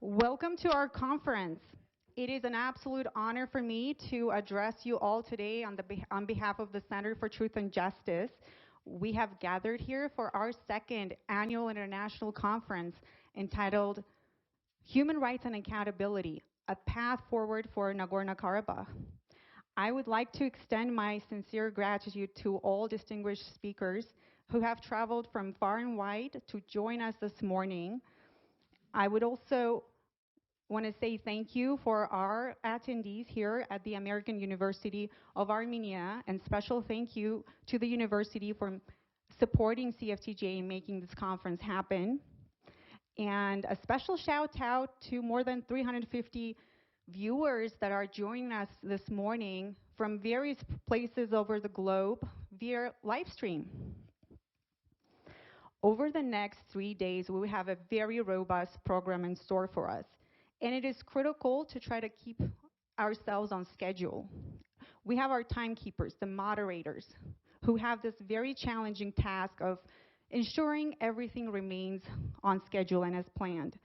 Welcome to our conference. It is an absolute honor for me to address you all today on behalf of the Center for Truth and Justice. We have gathered here for our second annual international conference entitled Human Rights and Accountability, a Path Forward for Nagorno-Karabakh. I would like to extend my sincere gratitude to all distinguished speakers who have traveled from far and wide to join us this morning. I would also want to say thank you for our attendees here at the American University of Armenia, and special thank you to the university for supporting CFTJ in making this conference happen. And a special shout out to more than 350 viewers that are joining us this morning from various places over the globe via live stream. Over the next 3 days, we will have a very robust program in store for us. And it is critical to try to keep ourselves on schedule. We have our timekeepers, the moderators, who have this very challenging task of ensuring everything remains on schedule and as planned.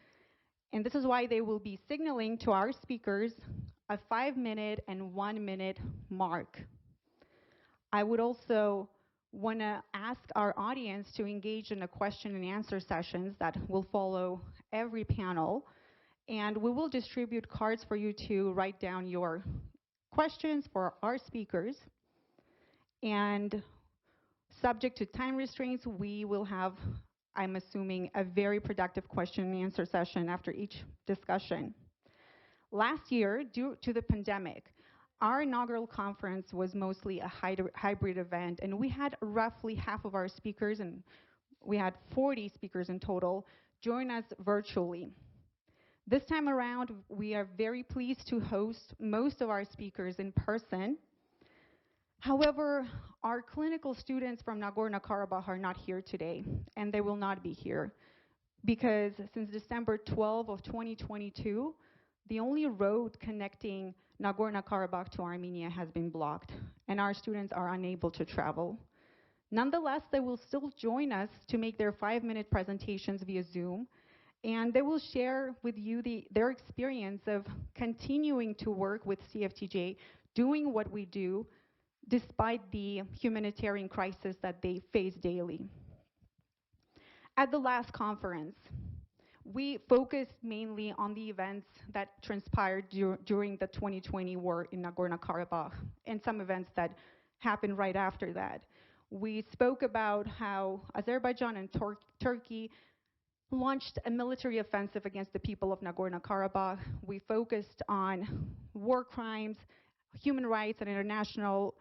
And this is why they will be signaling to our speakers a 5-minute and 1-minute mark. I would also want to ask our audience to engage in a question and answer sessions that will follow every panel. And we will distribute cards for you to write down your questions for our speakers. And subject to time restraints, we will have, I'm assuming, a very productive question and answer session after each discussion. Last year, due to the pandemic, our inaugural conference was mostly a hybrid event, and we had roughly half of our speakers, and we had 40 speakers in total, join us virtually. This time around, we are very pleased to host most of our speakers in person. However, our clinical students from Nagorno-Karabakh are not here today, and they will not be here because since December 12 of 2022, the only road connecting Nagorno-Karabakh to Armenia has been blocked, and our students are unable to travel. Nonetheless, they will still join us to make their 5-minute presentations via Zoom, and they will share with you their experience of continuing to work with CFTJ, doing what we do, despite the humanitarian crisis that they face daily. At the last conference, we focused mainly on the events that transpired during the 2020 war in Nagorno-Karabakh and some events that happened right after that. We spoke about how Azerbaijan and Turkey launched a military offensive against the people of Nagorno-Karabakh. We focused on war crimes, human rights, and international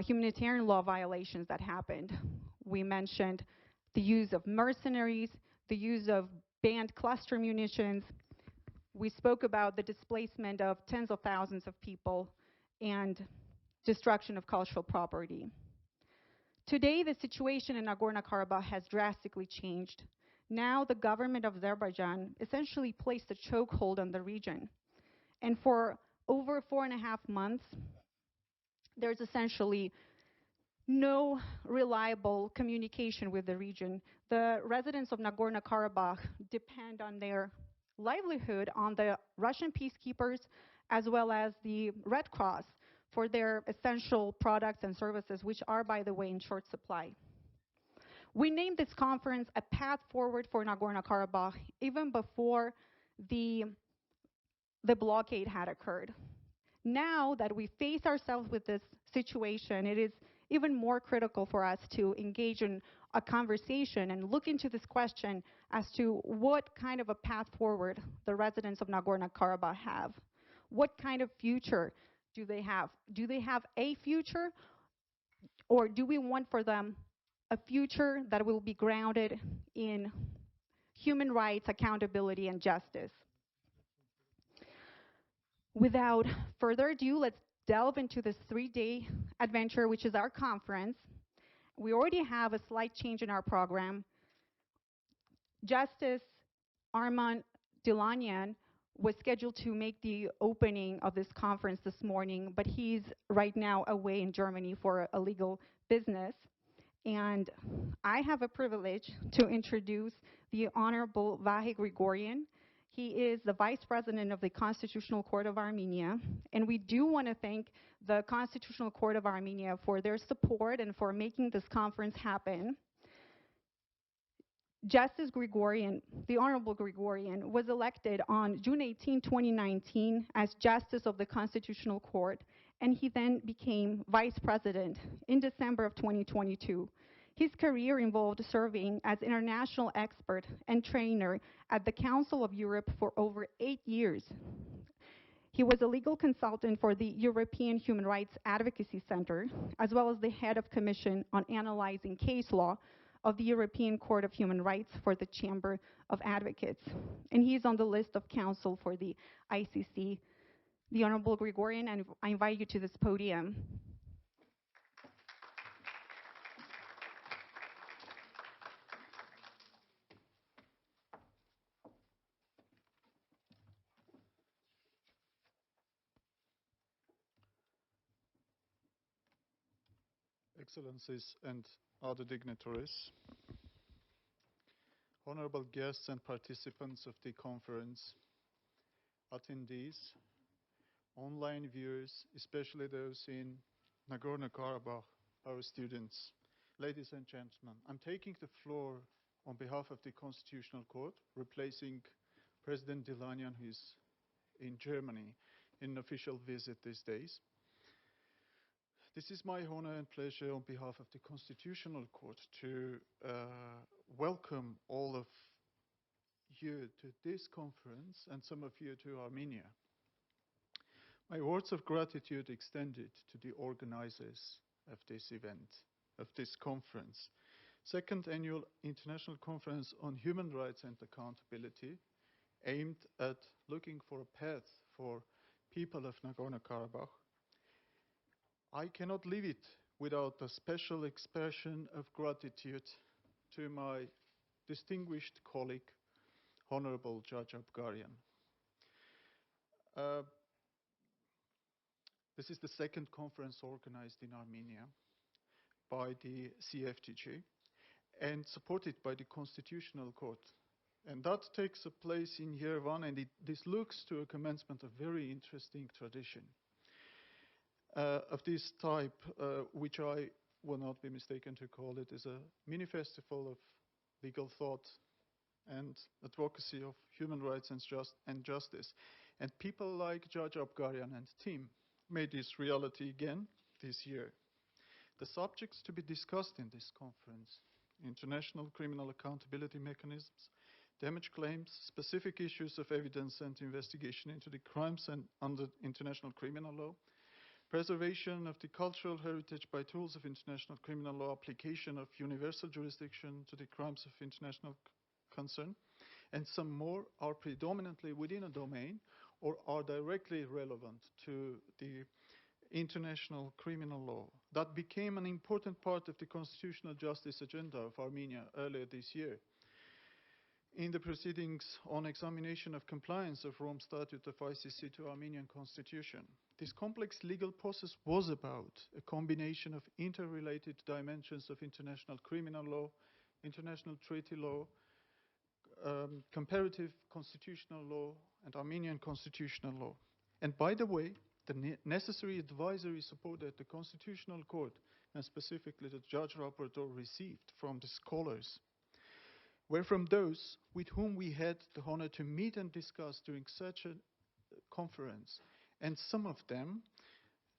humanitarian law violations that happened. We mentioned the use of mercenaries, the use of banned cluster munitions. We spoke about the displacement of tens of thousands of people and destruction of cultural property. Today, the situation in Nagorno-Karabakh has drastically changed. Now the government of Azerbaijan essentially placed a chokehold on the region. And for over 4.5 months, there's essentially no reliable communication with the region. The residents of Nagorno-Karabakh depend on their livelihood on the Russian peacekeepers as well as the Red Cross for their essential products and services, which are, by the way, in short supply. We named this conference a path forward for Nagorno-Karabakh even before the blockade had occurred. Now that we face ourselves with this situation, it is even more critical for us to engage in a conversation and look into this question as to what kind of a path forward the residents of Nagorno-Karabakh have. What kind of future do they have? Do they have a future, or do we want for them a future that will be grounded in human rights, accountability, and justice? Without further ado, let's delve into this 3-day adventure, which is our conference. We already have a slight change in our program. Justice Arman Dilanyan was scheduled to make the opening of this conference this morning, but he's right now away in Germany for a legal business. And I have a privilege to introduce the Honorable Vahe Grigorian. He is the Vice President of the Constitutional Court of Armenia, and we do want to thank the Constitutional Court of Armenia for their support and for making this conference happen. Justice Grigorian, the Honorable Grigorian, was elected on June 18, 2019 as Justice of the Constitutional Court, and he then became Vice President in December of 2022. His career involved serving as international expert and trainer at the Council of Europe for over 8 years. He was a legal consultant for the European Human Rights Advocacy Center, as well as the head of commission on analyzing case law of the European Court of Human Rights for the Chamber of Advocates. And he's on the list of counsel for the ICC. The Honorable Grigorian, and I invite you to this podium. Excellencies and other dignitaries, honorable guests and participants of the conference, attendees, online viewers, especially those in Nagorno-Karabakh, our students, ladies and gentlemen, I'm taking the floor on behalf of the Constitutional Court, replacing President Dilanyan, who is in Germany in an official visit these days. This is my honor and pleasure on behalf of the Constitutional Court to welcome all of you to this conference and some of you to Armenia. My words of gratitude extended to the organizers of this event, of this conference. Second Annual International Conference on Human Rights and Accountability, aimed at looking for a path for people of Nagorno-Karabakh. I cannot leave it without a special expression of gratitude to my distinguished colleague, Honorable Judge Abgarian. This is the second conference organized in Armenia by the CFTG and supported by the Constitutional Court. And that takes place in year one, and this looks to a commencement of very interesting tradition of this type, which I will not be mistaken to call it as a mini festival of legal thought and advocacy of human rights and justice. And people like Judge Abgarian and team made this reality again this year. The subjects to be discussed in this conference: international criminal accountability mechanisms, damage claims, specific issues of evidence and investigation into the crimes and under international criminal law, preservation of the cultural heritage by tools of international criminal law, application of universal jurisdiction to the crimes of international concern, and some more are predominantly within a domain or are directly relevant to the international criminal law. That became an important part of the constitutional justice agenda of Armenia earlier this year. In the proceedings on examination of compliance of Rome Statute of ICC to Armenian Constitution, this complex legal process was about a combination of interrelated dimensions of international criminal law, international treaty law, comparative constitutional law, and Armenian constitutional law. And by the way, the necessary advisory support that the Constitutional Court, and specifically the Judge Rapporteur, received from the scholars were from those with whom we had the honor to meet and discuss during such a conference, and some of them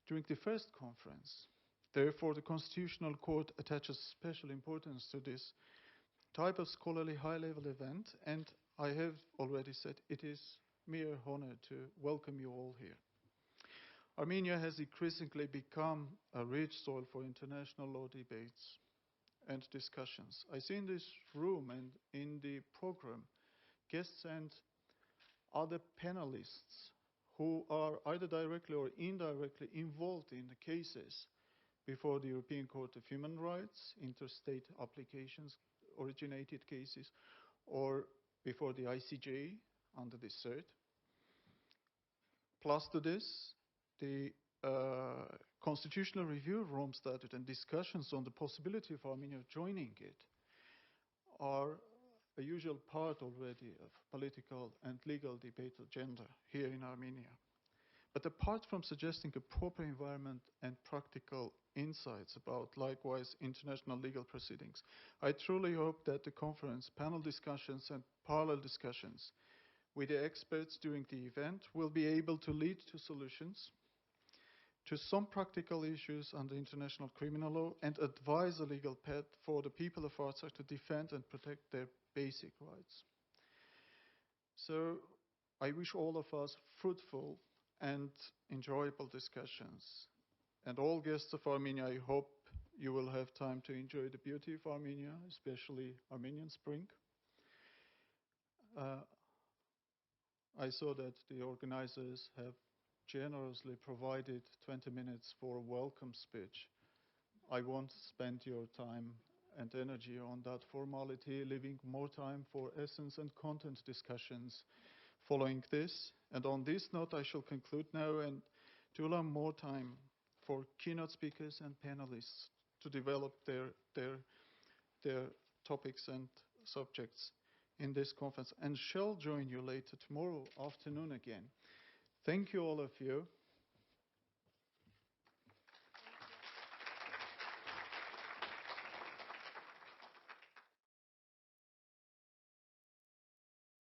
during the first conference. Therefore, the Constitutional Court attaches special importance to this type of scholarly high-level event, and I have already said it is mere honor to welcome you all here. Armenia has increasingly become a rich soil for international law debates and discussions. I see in this room and in the program guests and other panelists who are either directly or indirectly involved in the cases before the European Court of Human Rights, interstate applications, originated cases, or before the ICJ under the CERT. Plus to this, the constitutional review of Rome Statute and discussions on the possibility of Armenia joining it are a usual part already of political and legal debate agenda here in Armenia. But apart from suggesting a proper environment and practical insights about likewise international legal proceedings, I truly hope that the conference, panel discussions and parallel discussions with the experts during the event will be able to lead to solutions to some practical issues under international criminal law and advise a legal path for the people of Artsakh to defend and protect their basic rights. So I wish all of us fruitful and enjoyable discussions. And all guests of Armenia, I hope you will have time to enjoy the beauty of Armenia, especially Armenian Spring. I saw that the organizers have generously provided 20 minutes for a welcome speech. I won't spend your time and energy on that formality, leaving more time for essence and content discussions following this. And on this note, I shall conclude now and to allow more time for keynote speakers and panelists to develop their topics and subjects in this conference, and shall join you later tomorrow afternoon again. Thank you, all of you.